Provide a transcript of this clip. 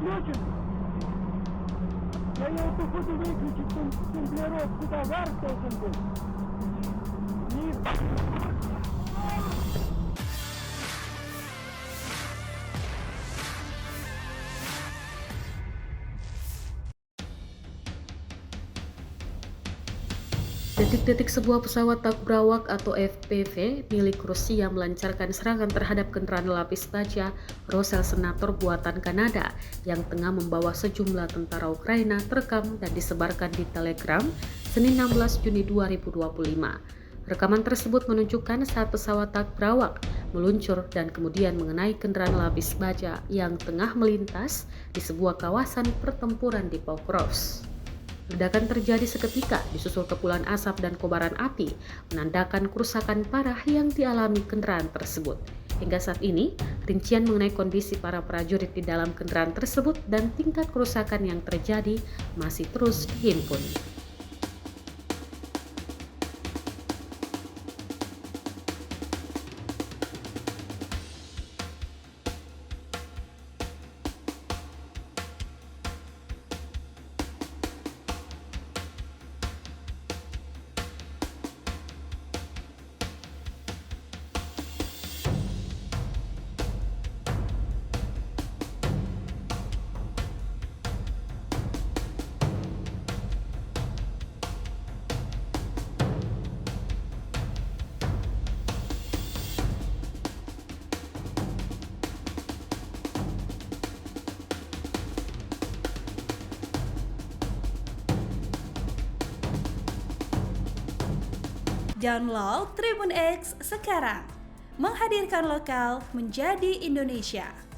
включен. Я его походу выключить, темплеров сюда вверх должен быть. Вниз. Detik-detik sebuah pesawat tak berawak atau FPV milik Rusia melancarkan serangan terhadap kendaraan lapis baja Rosel Senator buatan Kanada yang tengah membawa sejumlah tentara Ukraina terekam dan disebarkan di Telegram Senin 16 Juni 2025. Rekaman tersebut menunjukkan saat pesawat tak berawak meluncur dan kemudian mengenai kendaraan lapis baja yang tengah melintas di sebuah kawasan pertempuran di Pokrovsk. Ledakan terjadi seketika disusul kepulan asap dan kobaran api, menandakan kerusakan parah yang dialami kendaraan tersebut. Hingga saat ini, rincian mengenai kondisi para prajurit di dalam kendaraan tersebut dan tingkat kerusakan yang terjadi masih terus dihimpun. Download Tribun X sekarang, menghadirkan lokal menjadi Indonesia.